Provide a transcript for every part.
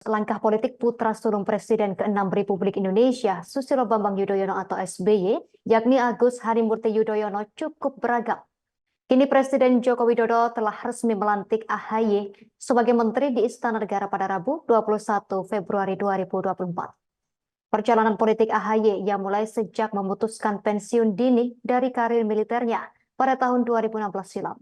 langkah politik putra sulung Presiden ke-6 Republik Indonesia, Susilo Bambang Yudhoyono atau SBY, yakni Agus Harimurti Yudhoyono cukup beragam. Kini Presiden Joko Widodo telah resmi melantik AHY sebagai Menteri di Istana Negara pada Rabu 21 Februari 2024. Perjalanan politik AHY yang mulai sejak memutuskan pensiun dini dari karir militernya pada tahun 2016 silam.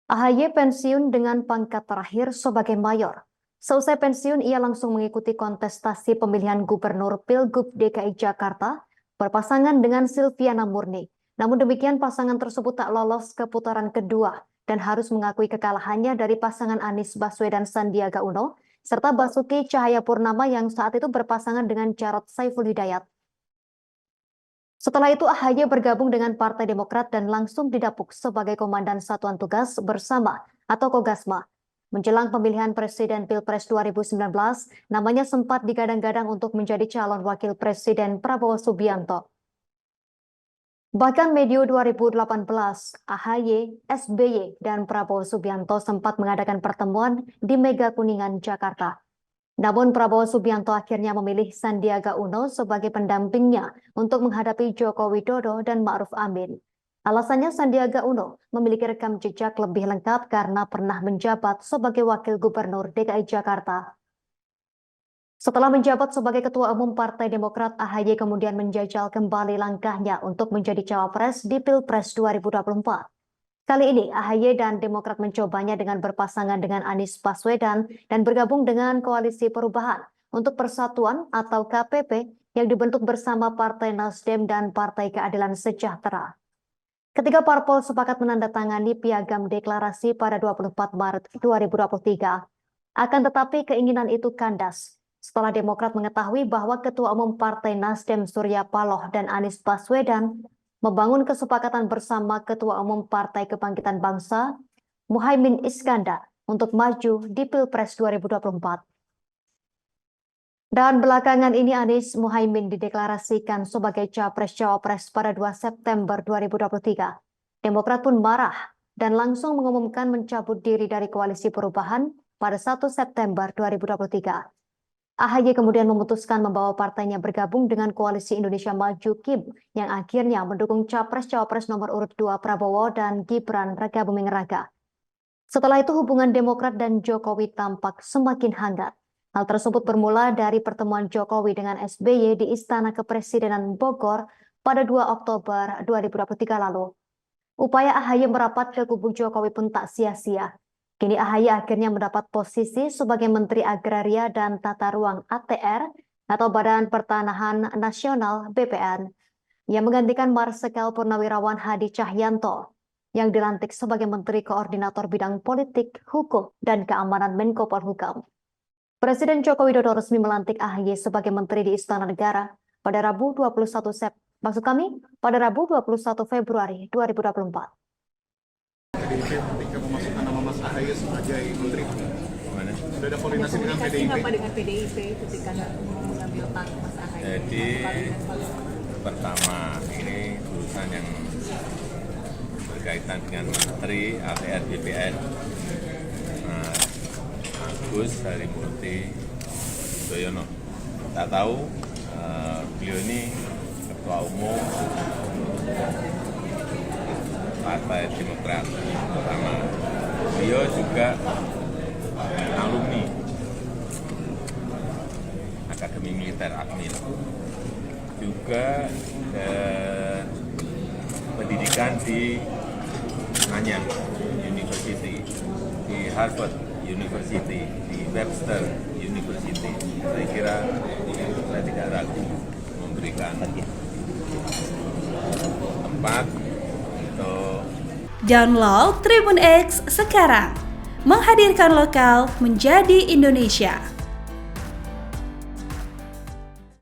AHY pensiun dengan pangkat terakhir sebagai mayor. Seusai pensiun, ia langsung mengikuti kontestasi pemilihan gubernur Pilgub DKI Jakarta berpasangan dengan Silviana Murni. Namun demikian, pasangan tersebut tak lolos ke putaran kedua dan harus mengakui kekalahannya dari pasangan Anies Baswedan Sandiaga Uno serta Basuki Cahayapurnama yang saat itu berpasangan dengan Jarod Saiful Hidayat. Setelah itu AHY bergabung dengan Partai Demokrat dan langsung didapuk sebagai Komandan Satuan Tugas Bersama atau Kogasma. Menjelang pemilihan Presiden Pilpres 2019, namanya sempat digadang-gadang untuk menjadi calon Wakil Presiden Prabowo Subianto. Bahkan medio 2018, AHY, SBY, dan Prabowo Subianto sempat mengadakan pertemuan di Mega Kuningan, Jakarta. Namun Prabowo Subianto akhirnya memilih Sandiaga Uno sebagai pendampingnya untuk menghadapi Joko Widodo dan Ma'ruf Amin. Alasannya Sandiaga Uno memiliki rekam jejak lebih lengkap karena pernah menjabat sebagai Wakil Gubernur DKI Jakarta. Setelah menjabat sebagai Ketua Umum Partai Demokrat, AHY kemudian menjajal kembali langkahnya untuk menjadi cawapres di Pilpres 2024. Kali ini AHY dan Demokrat mencobanya dengan berpasangan dengan Anies Baswedan dan bergabung dengan Koalisi Perubahan untuk Persatuan atau KPP yang dibentuk bersama Partai Nasdem dan Partai Keadilan Sejahtera. Ketiga parpol sepakat menandatangani piagam deklarasi pada 24 Maret 2023. Akan tetapi keinginan itu kandas setelah Demokrat mengetahui bahwa Ketua Umum Partai Nasdem Surya Paloh dan Anies Baswedan membangun kesepakatan bersama Ketua Umum Partai Kebangkitan Bangsa, Muhaimin Iskandar, untuk maju di Pilpres 2024. Dan belakangan ini Anies Muhaimin dideklarasikan sebagai Capres-Cawapres pada 2 September 2023. Demokrat pun marah dan langsung mengumumkan mencabut diri dari Koalisi Perubahan pada 1 September 2023. AHY kemudian memutuskan membawa partainya bergabung dengan Koalisi Indonesia Maju KIM yang akhirnya mendukung Capres-Cawapres nomor urut 2 Prabowo dan Gibran Rakabuming Raka. Setelah itu hubungan Demokrat dan Jokowi tampak semakin hangat. Hal tersebut bermula dari pertemuan Jokowi dengan SBY di Istana Kepresidenan Bogor pada 2 Oktober 2023 lalu. Upaya AHY merapat ke kubu Jokowi pun tak sia-sia. Kini AHY akhirnya mendapat posisi sebagai Menteri Agraria dan Tata Ruang ATR atau Badan Pertanahan Nasional BPN yang menggantikan Marsikal Purnawirawan Hadi Cahyanto yang dilantik sebagai Menteri Koordinator Bidang Politik, Hukum, dan Keamanan Menko Polhukam. Presiden Joko Widodo resmi melantik AHY sebagai Menteri di Istana Negara pada Rabu 21 Februari 2024. PDIP ketika memasukkan nama Mas AHY sebagai menteri. Mana? Sudah ada koordinasi dengan PDIP? Apa dengan PDIP ketika mengambil tangan Mas AHY? Jadi pertama ini urusan yang berkaitan dengan Menteri ATR BPN Agus Harimurti Yudhoyono. Tak tahu beliau ini Ketua Umum Partai Demokrat pertama. Beliau juga alumni Akademi Militer Akmil, juga pendidikan di Nanyang University, di Harvard University, di Webster University. Saya kira saya tidak ragu memberikan tempat. Download Tribun X sekarang, menghadirkan lokal menjadi Indonesia.